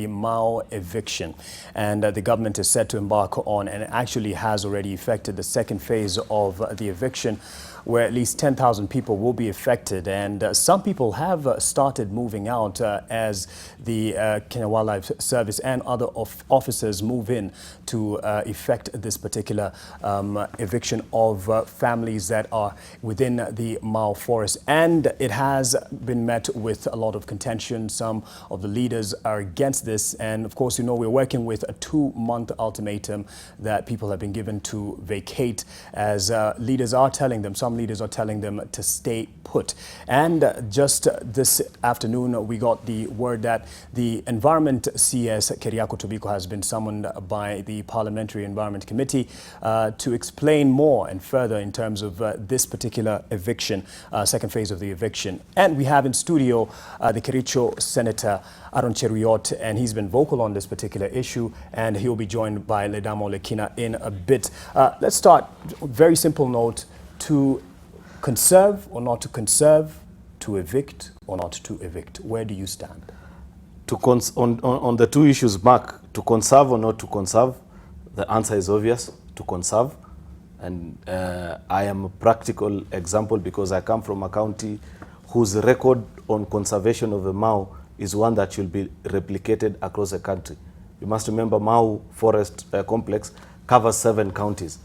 The Mau eviction, and the government is set to embark on and actually has already effected the second phase of the eviction, where at least 10,000 people will be affected, and some people have started moving out as the Kenya Wildlife Service and other officers move in to effect this particular eviction of families that are within the Mau forest. And it has been met with a lot of contention. Some of the leaders are against this, and of course, you know, we're working with a 2-month ultimatum that people have been given to vacate, as leaders are telling them, some leaders are telling them to stay put. And just this afternoon, we got the word that the Environment CS Tobiko has been summoned by the Parliamentary Environment Committee to explain more and further in terms of this particular eviction, second phase of the eviction. And we have in studio the Kericho Senator Cheruyiot, and he's been vocal on this particular issue, and he'll be joined by Ledamo Lekina in a bit. Let's start, very simple note: to conserve or not to conserve, to evict or not to evict. Where do you stand? On the two issues, Mark, to conserve or not to conserve, the answer is obvious: to conserve. And I am a practical example because I come from a county whose record on conservation of the Mau is one that should be replicated across the country. You must remember, Mau Forest Complex covers 7 counties.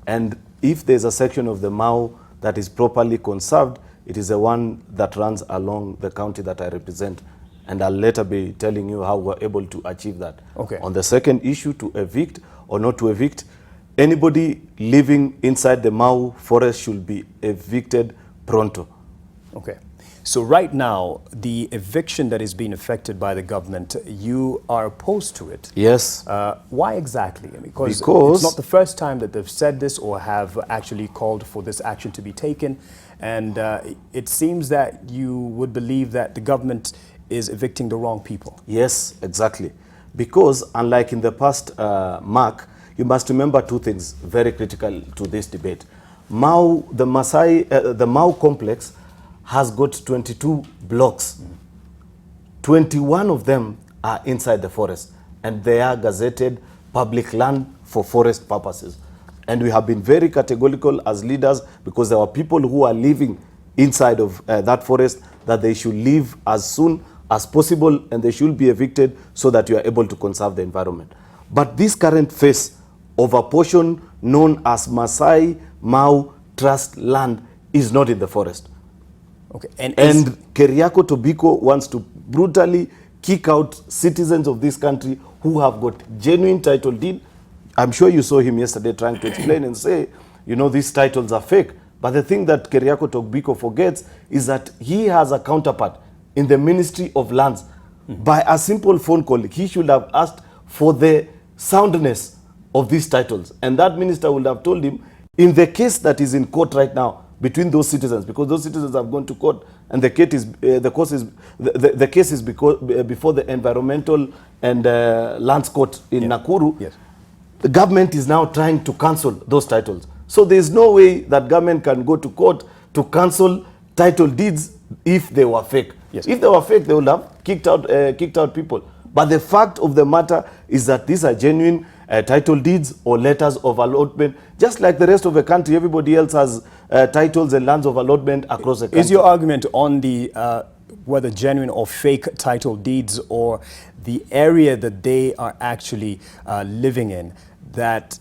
And if there's a section of the Mau that is properly conserved, it is the one that runs along the county that I represent. And I'll later be telling you how we're able to achieve that. Okay. On the second issue, to evict or not to evict, anybody living inside the Mau forest should be evicted pronto. Okay. So right now, the eviction that is being effected by the government, you are opposed to it. Yes. Why exactly? Because it's not the first time that they've said this or have actually called for this action to be taken. And it seems that you would believe that the government is evicting the wrong people. Yes, exactly. Because unlike in the past, Mark, you must remember 2 things very critical to this debate. The Mau complex has got 22 blocks. 21 of them are inside the forest, and they are gazetted public land for forest purposes. And we have been very categorical as leaders, because there are people who are living inside of that forest, that they should leave as soon as possible, and they should be evicted so that you are able to conserve the environment. But this current phase of a portion known as Masai Mau Trustland is not in the forest. Okay. And CS Tobiko wants to brutally kick out citizens of this country who have got genuine title deed. I'm sure you saw him yesterday trying to explain and say, you know, these titles are fake. But the thing that CS Tobiko forgets is that he has a counterpart in the Ministry of Lands. By a simple phone call, he should have asked for the soundness of these titles. And that minister would have told him, in the case that is in court right now, between those citizens, because those citizens have gone to court, and the case is before the Environmental and Lands Court in Nakuru. Yes. The government is now trying to cancel those titles. So there's no way that government can go to court to cancel title deeds if they were fake. Yes. If they were fake, they would have kicked out people. But the fact of the matter is that these are genuine title deeds or letters of allotment. Just like the rest of the country, everybody else has titles and lands of allotment across the country. Is your argument on the whether genuine or fake title deeds, or the area that they are actually living in, that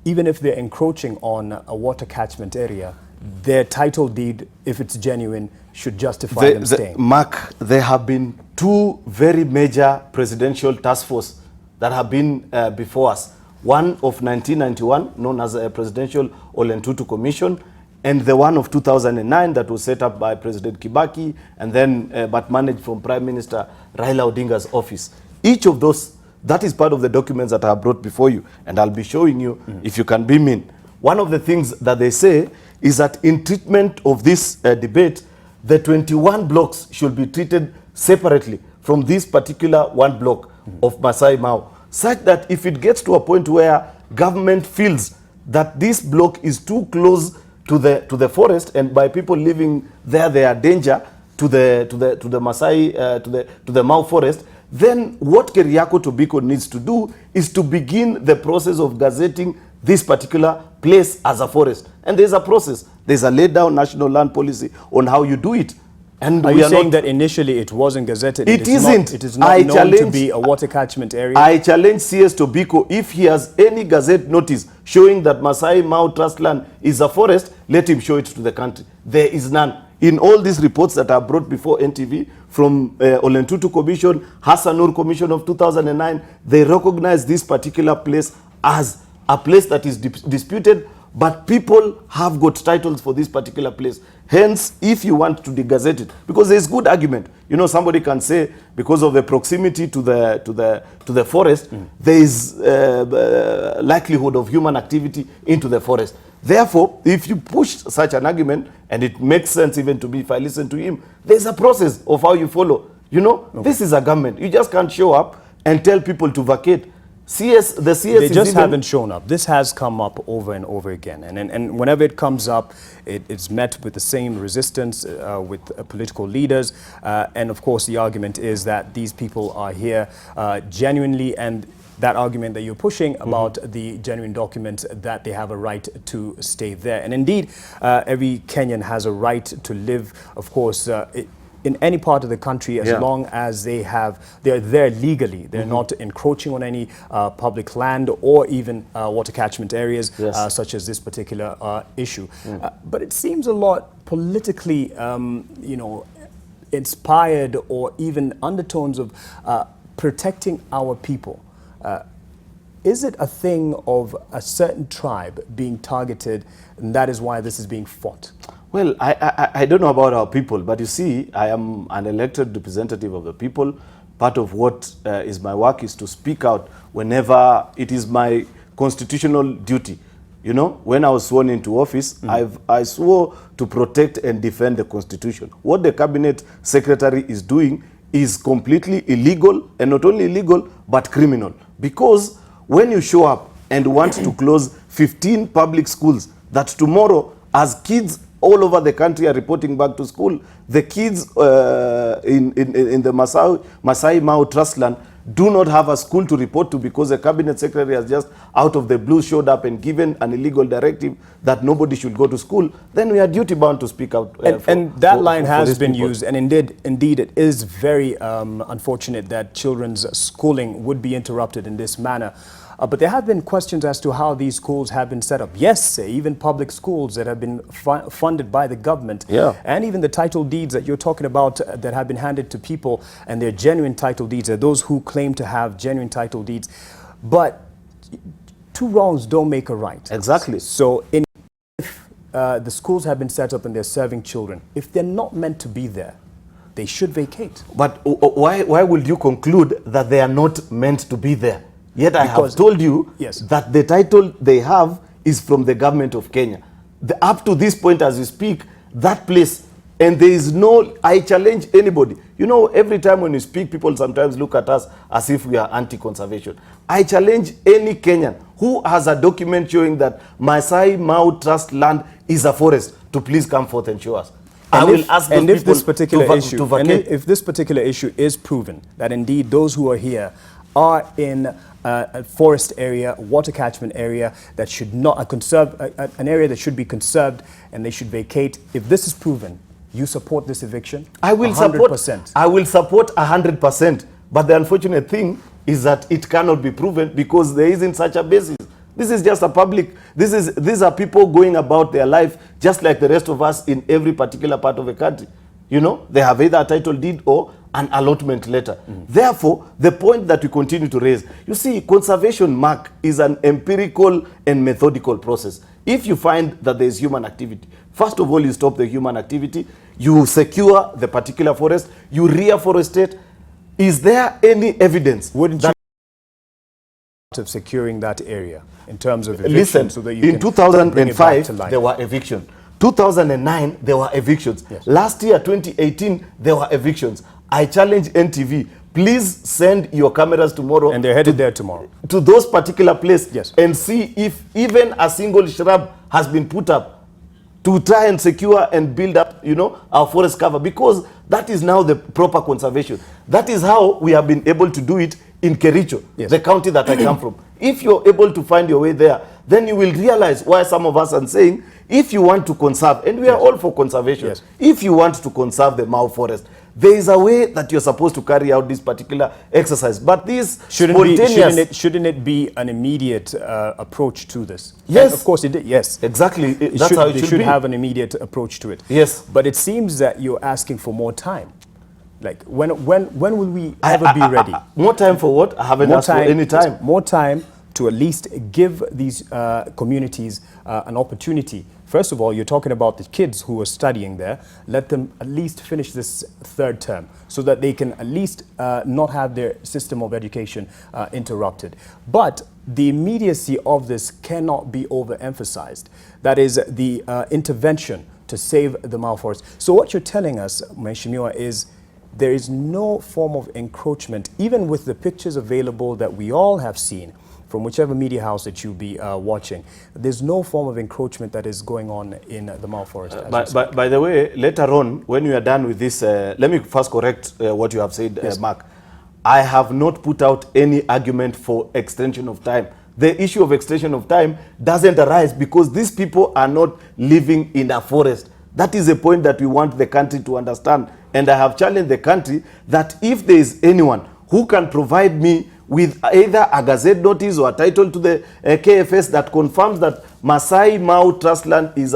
even if they're encroaching on a water catchment area, their title deed, if it's genuine, should justify them staying? Mark, there have been 2 very major presidential task forces that have been before us. One of 1991, known as a Presidential Olentutu Commission, and the one of 2009 that was set up by President Kibaki, and then but managed from Prime Minister Raila Odinga's office. Each of those, that is part of the documents that I have brought before you, and I'll be showing you if you can beam in. One of the things that they say is that in treatment of this debate, the 21 blocks should be treated separately from this particular 1 block of Masai Mau, such that if it gets to a point where government feels that this block is too close to the forest, and by people living there, there are danger to the Masai to the Mau forest, then what CS Tobiko needs to do is to begin the process of gazetting this particular place as a forest. And there's a process. There's a laid down national land policy on how you do it. And are you saying that initially it wasn't gazetted? It isn't. It is not known to be a water catchment area? I challenge CS Tobiko, if he has any gazette notice showing that Masai Mau Trustland is a forest, let him show it to the country. There is none. In all these reports that are brought before NTV, from Olentutu Commission, Hassanur Commission of 2009, they recognize this particular place as a place that is disputed, but people have got titles for this particular place. Hence, if you want to degazette it, because there's good argument. You know, somebody can say because of the proximity to the forest, there is likelihood of human activity into the forest. Therefore, if you push such an argument, and it makes sense even to me if I listen to him, there's a process of how you follow. You know, this is a government. You just can't show up and tell people to vacate. The CS they just haven't shown up. This has come up over and over again. And whenever it comes up, it's met with the same resistance with political leaders. And of course, the argument is that these people are here genuinely, and that argument that you're pushing about the genuine document that they have a right to stay there. And indeed, every Kenyan has a right to live, of course, in any part of the country, as long as they're there legally. They're not encroaching on any public land or even water catchment areas, such as this particular issue. But it seems a lot politically, you know, inspired, or even undertones of protecting our people. Is it a thing of a certain tribe being targeted, and that is why this is being fought? Well, I don't know about our people, but you see, I am an elected representative of the people. Part of what is my work is to speak out whenever it is my constitutional duty. You know, when I was sworn into office, I swore to protect and defend the Constitution. What the Cabinet Secretary is doing is completely illegal, and not only illegal, but criminal. Because when you show up and want to close 15 public schools, that tomorrow, as kids all over the country are reporting back to school, the kids in the Masai Mau Trustland do not have a school to report to because the Cabinet Secretary has just out of the blue showed up and given an illegal directive that nobody should go to school, then we are duty bound to speak out. And that line has been used, and indeed it is very unfortunate that children's schooling would be interrupted in this manner. But there have been questions as to how these schools have been set up. Yes, even public schools that have been funded by the government, and even the title deeds that you're talking about that have been handed to people, and they're genuine title deeds, are those who claim to have genuine title deeds. But two wrongs don't make a right. Exactly. So if the schools have been set up and they're serving children, if they're not meant to be there, they should vacate. But why would you conclude that they are not meant to be there? Yet I have told you that the title they have is from the government of Kenya. Up to this point as we speak, that place, and there is no, I challenge anybody. You know, every time when we speak, people sometimes look at us as if we are anti-conservation. I challenge any Kenyan who has a document showing that Masai Mau Trustland is a forest to please come forth and show us. I will ask those people to vacate. If this particular issue is proven, that indeed those who are here are in a forest area, water catchment area that should not, an area that should be conserved, and they should vacate. If this is proven, you support this eviction? I will 100%. I will support 100%. But the unfortunate thing is that it cannot be proven because there isn't such a basis. This is just a public, these are people going about their life just like the rest of us in every particular part of the country. You know, they have either a title deed or an allotment letter. Therefore, the point that we continue to raise, you see, conservation, Mark, is an empirical and methodical process. If you find that there is human activity, first of all, you stop the human activity, you secure the particular forest, you reforestate. Is there any evidence? Wouldn't you of securing that area in terms of eviction? Listen, so that you in can 2005, there were evictions. 2009, there were evictions. Last year, 2018, there were evictions. I challenge NTV, please send your cameras tomorrow. And they're headed there tomorrow. To those particular places and see if even a single shrub has been put up. to try and secure and build up, you know, our forest cover, because that is now the proper conservation. That is how we have been able to do it in Cheruyiot, yes, the county that I come from. If you're able to find your way there, then you will realize why some of us are saying, if you want to conserve, and we are all for conservation, yes, if you want to conserve the Mau forest, there is a way that you're supposed to carry out this particular exercise. But this spontaneous... Shouldn't it be an immediate approach to this? Yes. And of course, yes. Exactly. That's how it should be. They should have an immediate approach to it. Yes. But it seems that you're asking for more time. Like, when will we ever be ready? More time for what? I haven't asked for any time. More time to at least give these communities an opportunity. First of all, you're talking about the kids who are studying there. Let them at least finish this third term so that they can at least not have their system of education interrupted. But the immediacy of this cannot be overemphasized. That is the intervention to save the Mau forest. So what you're telling us, Mheshimiwa, is there is no form of encroachment, even with the pictures available that we all have seen from whichever media house that you'll be watching. There's no form of encroachment that is going on in the Mau forest. By the way, later on, when you are done with this, let me first correct what you have said, yes, Mark. I have not put out any argument for extension of time. The issue of extension of time doesn't arise because these people are not living in a forest. That is a point that we want the country to understand. And I have challenged the country that if there is anyone who can provide me with either a gazette notice or a title to the KFS that confirms that Masai Mau Trustland is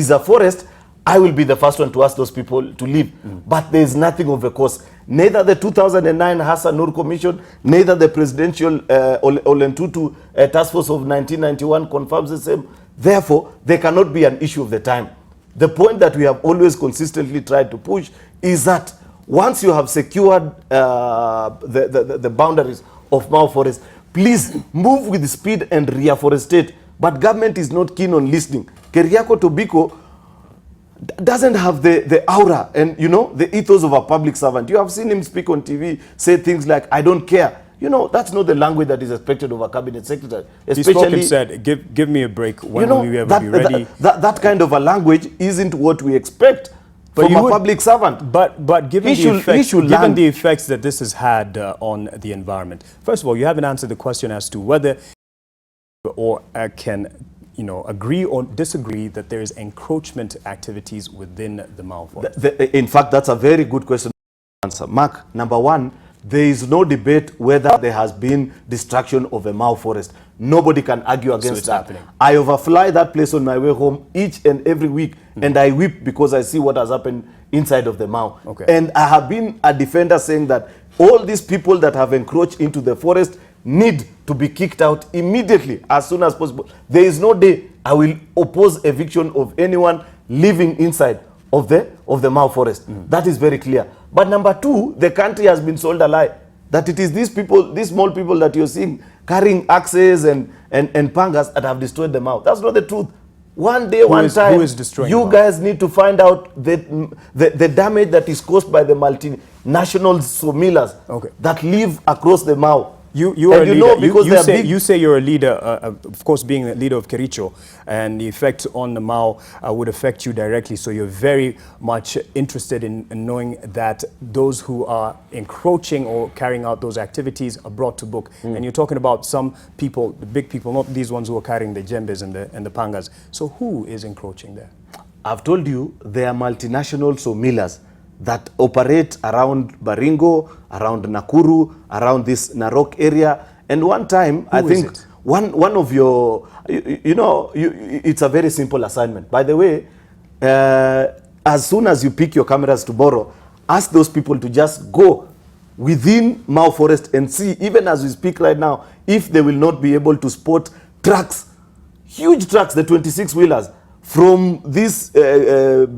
a forest, I will be the first one to ask those people to leave. But there is nothing of a course. Neither the 2009 Hassan Nur Commission, neither the presidential Olentutu Task Force of 1991 confirms the same. Therefore, there cannot be an issue of the time. The point that we have always consistently tried to push is that once you have secured the boundaries of Mau forest, please move with speed and reforestate. But government is not keen on listening. CS Tobiko doesn't have the aura and, you know, the ethos of a public servant. You have seen him speak on TV, say things like, I don't care. You know, that's not the language that is expected of a cabinet secretary. He spoke and said, give me a break. When will you ever be ready? That kind of a language isn't what we expect from a public servant. But given the effects that this has had on the environment, first of all, you haven't answered the question as to whether or can, you know, agree or disagree that there is encroachment activities within the Mau forest. In fact, that's a very good question to answer. Mark, number one, there is no debate whether there has been destruction of a Mau forest. Nobody can argue against that. Happening. I overfly that place on my way home each and every week, and I weep because I see what has happened inside of the Mau. Okay. And I have been a defender saying that all these people that have encroached into the forest need to be kicked out immediately, as soon as possible. There is no day I will oppose eviction of anyone living inside of the Mau forest. That is very clear. But number two, the country has been sold a lie. That it is these people, these small people that you're seeing carrying axes and pangas that have destroyed the Mau. That's not the truth. One day, one time, who is destroying you guys need to find out the damage that is caused by the multinational sawmillers that live across the Mau. You are a leader. You say you're a leader, of course, being the leader of Cheruyiot, and the effect on the Mau would affect you directly. So you're very much interested in knowing that those who are encroaching or carrying out those activities are brought to book. And you're talking about some people, the big people, not these ones who are carrying the djembes and the pangas. So who is encroaching there? I've told you there are multinational sawmillers that operate around Baringo, around Nakuru, around this Narok area. And one time, I think one of your, it's a very simple assignment. By the way, as soon as you pick your cameras tomorrow, ask those people to just go within Mau forest and see, even as we speak right now, if they will not be able to spot trucks, huge trucks, the 26-wheelers, from these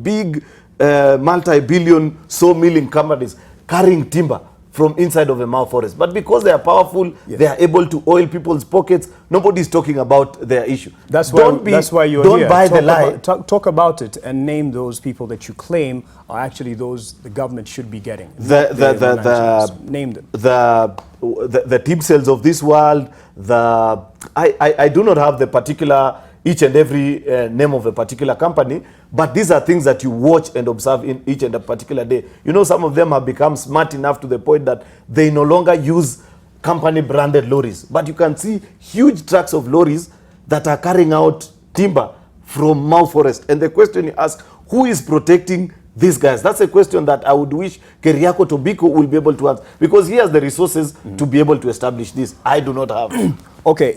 big multi-billion sawmilling companies carrying timber from inside of a Mau forest. But because they are powerful, they are able to oil people's pockets. Nobody's talking about their issue. That's why you're don't here. Buy the lie. Talk about it and name those people that you claim are actually those the government should be getting. Name them. The team cells of this world. I do not have the particular each and every name of a particular company, but these are things that you watch and observe in each and a particular day. You know, some of them have become smart enough to the point that they no longer use company branded lorries, but you can see huge trucks of lorries that are carrying out timber from Mau Forest. And the question you ask, who is protecting these guys? That's a question that I would wish CS Tobiko will be able to answer, because he has the resources to be able to establish this. I do not have. Okay.